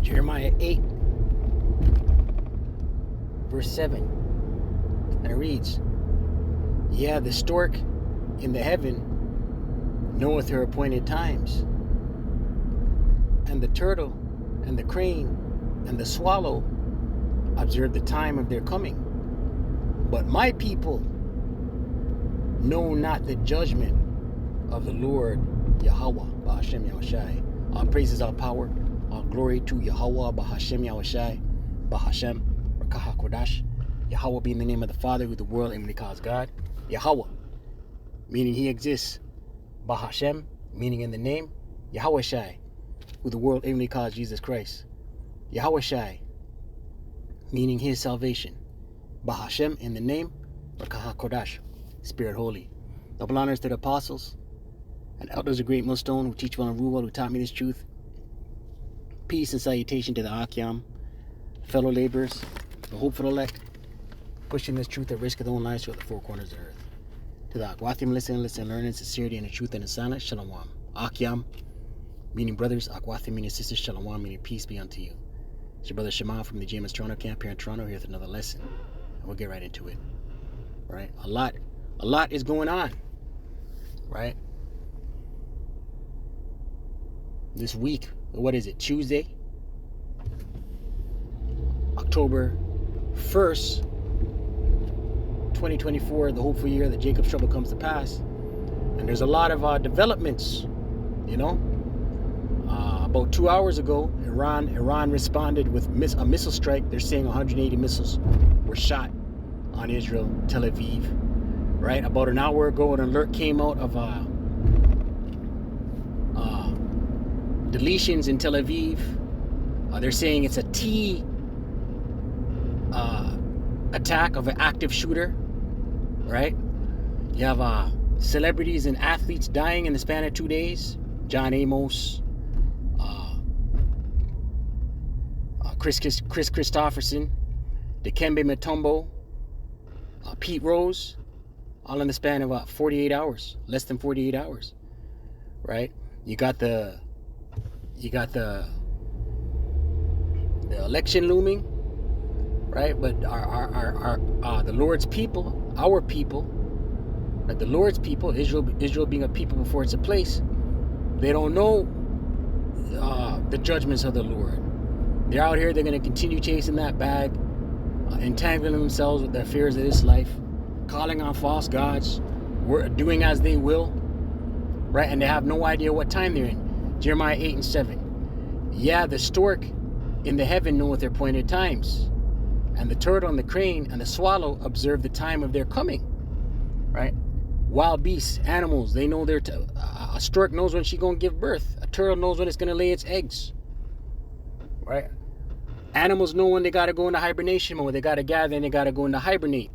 Jeremiah 8, verse 7. And it reads, "Yeah, the stork in the heaven knoweth her appointed times, and the turtle and the crane and the swallow observe the time of their coming. But my people know not the judgment of the Lord Yahweh, Bahashem Yahushai." All praises, all power, all glory to Yahweh, Bahashem Yahushai, Bahashem, Rakaha Kodash. Yahweh being the name of the Father, who the world inwardly calls God. Yahweh, meaning He exists. Bahashem, meaning in the name. Yahweh Shai, who the world inwardly calls Jesus Christ. Yahweh Shai, meaning His salvation. Bahashem, in the name. Rakaha Kodash, Spirit Holy. Double honors to the apostles and elders of Great Millstone, who teach well and rule well, who taught me this truth. Peace and salutation to the Akyam, fellow laborers, the hopeful elect, pushing this truth at risk of their own lives throughout the four corners of the earth. To the Akwathim, listen, learn in sincerity and the truth and in silence. Shalom. Akyam, meaning brothers. Akwathim, meaning sisters. Shalom, meaning peace be unto you. It's your brother Shema from the James Toronto camp here in Toronto, here with another lesson. And we'll get right into it. Right? A lot is going on. Right? This week, what is it? Tuesday, October 1st, 2024, the hopeful year that Jacob's trouble comes to pass. And there's a lot of developments, you know. About 2 hours ago, Iran responded with a missile strike. They're saying 180 missiles were shot on Israel, Tel Aviv. Right? About an hour ago, an alert came out of deletions in Tel Aviv. They're saying it's a T attack of an active shooter. Right? You have celebrities and athletes dying in the span of 2 days. John Amos, Chris Christopherson, Dikembe Mutombo, Pete Rose, all in the span of 48 hours, less than 48 hours. Right? You got the election looming, right? But our the Lord's people, our people, like the Lord's people, Israel being a people before it's a place, they don't know the judgments of the Lord. They're out here, they're going to continue chasing that bag, entangling themselves with the affairs of this life, calling on false gods, doing as they will, right? And they have no idea what time they're in. Jeremiah 8 and 7. Yeah, the stork in the heaven knoweth their appointed times, and the turtle and the crane and the swallow observe the time of their coming. Right? Wild beasts, animals, they know a stork knows when she's going to give birth. A turtle knows when it's going to lay its eggs. Right? Animals know when they got to go into hibernation mode. They got to gather and they got to go into hibernate.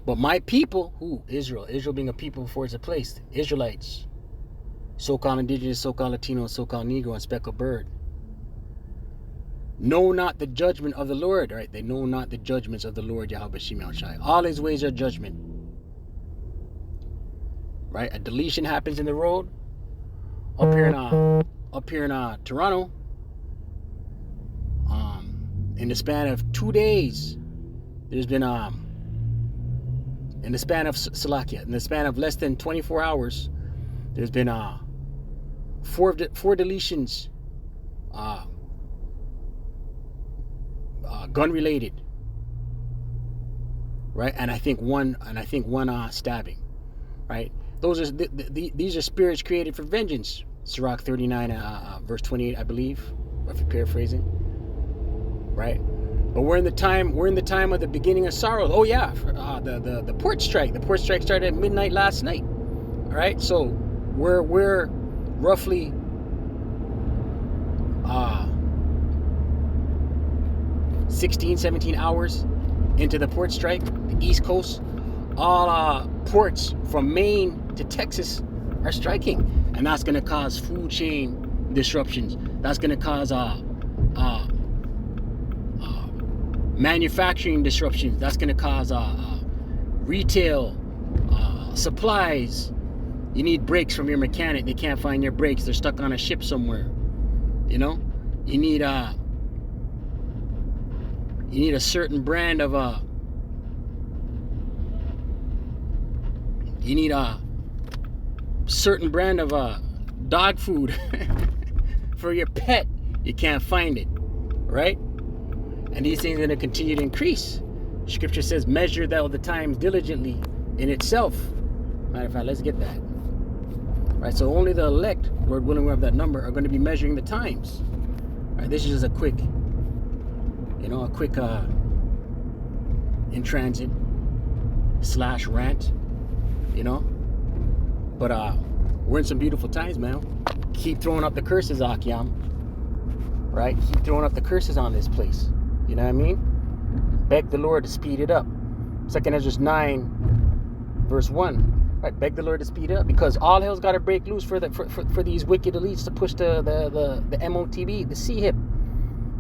But my people, who? Israel being a people before it's a place. Israelites, so-called indigenous, so-called Latino, so-called Negro, and speckled bird, know not the judgment of the Lord. Right? They know not the judgments of the Lord Yahweh Shai. All His ways are judgment. Right? A deletion happens in the road. Up here in Toronto, in the span of 2 days, there's been in the span of Salakia, in the span of less than 24 hours, there's been four deletions, gun related, right? And I think one stabbing, right? These are spirits created for vengeance. Sirach 39, verse 28, I believe, if you're paraphrasing, right? But we're in the time of the beginning of sorrow. Oh yeah, the port strike. The port strike started at midnight last night. All right, so we're roughly 16, 17 hours into the port strike. The East Coast, all ports from Maine to Texas are striking, and that's going to cause food chain disruptions. That's going to cause manufacturing disruptions. That's going to cause retail supplies. You need brakes from your mechanic. They can't find your brakes. They're stuck on a ship somewhere, You know, you need a certain brand of dog food for your pet. You can't find it, right? And these things are going to continue to increase. Scripture says, measure thou the times diligently in itself. Matter of fact, let's get that. Right, so only the elect, Lord willing, we have that number, are going to be measuring the times. Right, this is just a quick in transit / rant, But we're in some beautiful times, man. Keep throwing up the curses, Akyam. Right? Keep throwing up the curses on this place. You know what I mean? Beg the Lord to speed it up. 2 Ezra 9, verse 1. Right, beg the Lord to speed it up, because all hell's got to break loose for these wicked elites to push the MOTB, the CHIP,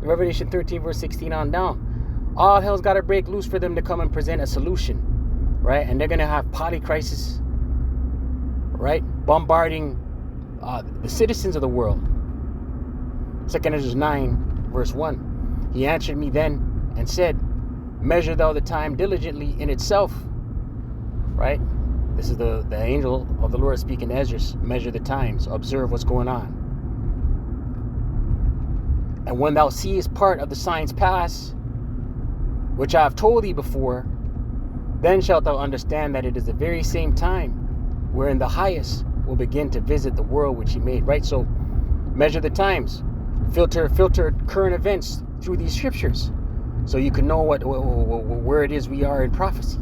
Revelation 13, verse 16 on down. All hell's got to break loose for them to come and present a solution, right? And they're gonna have polycrisis, right? Bombarding the citizens of the world. 2 Ezra 9, verse 1. He answered me then and said, measure thou the time diligently in itself, right? This is the angel of the Lord speaking to Ezra. Measure the times, observe what's going on. And when thou seest part of the signs pass, which I have told thee before, then shalt thou understand that it is the very same time wherein the highest will begin to visit the world which he made. Right? So measure the times. Filter current events through these scriptures, so you can know where it is we are in prophecy.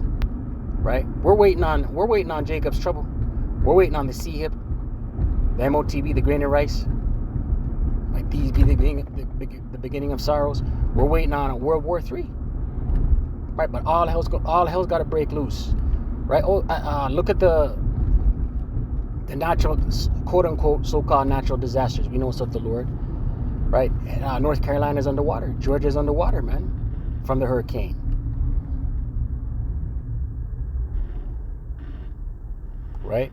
Right? We're waiting on Jacob's trouble. We're waiting on the CHIP, the MOTB, the grain and rice. Like these be the beginning of sorrows. We're waiting on World War III. Right? But all hell's got to break loose. Right? Look at the natural, quote unquote, so-called natural disasters. We know it's of the Lord. Right? North Carolina's underwater. Georgia's underwater, man, from the hurricane. Right?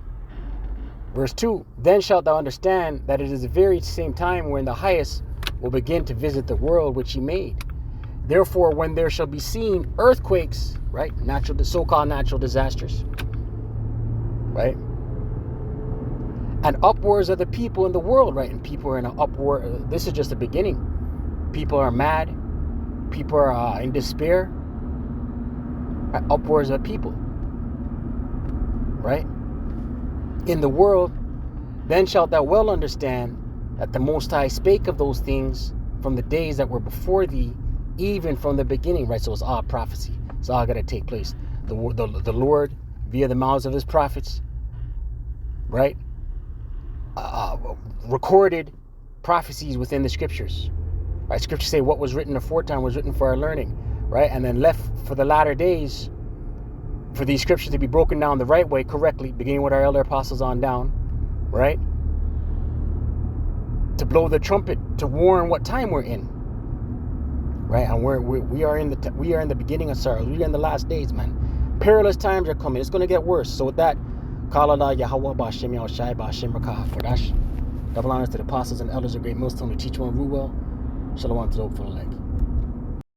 Verse 2, then shalt thou understand that it is the very same time when the highest will begin to visit the world which he made. Therefore, when there shall be seen earthquakes, right, so-called natural disasters, right, and upwards of the people in the world, right, and people are in an upward, this is just the beginning. People are mad, people are in despair, right? Upwards of people, right, in the world, then shalt thou well understand that the Most High spake of those things from the days that were before thee, even from the beginning, right? So it's all prophecy. It's all got to take place. The Lord, via the mouths of his prophets, right, recorded prophecies within the scriptures. Right? Scriptures say what was written aforetime was written for our learning, right? And then left for the latter days, for these scriptures to be broken down the right way, correctly, beginning with our elder apostles on down, right? To blow the trumpet, to warn what time we're in, right? And we are in the beginning of sorrows. We are in the last days, man. Perilous times are coming. It's going to get worse. So with that, Kalala Yahweh Ba'Shem Yahushai Ba'Shem Rakah Fordash. Double honors to the apostles and elders of Great Millstone to teach one rule well. Shalom to the hope for the leg.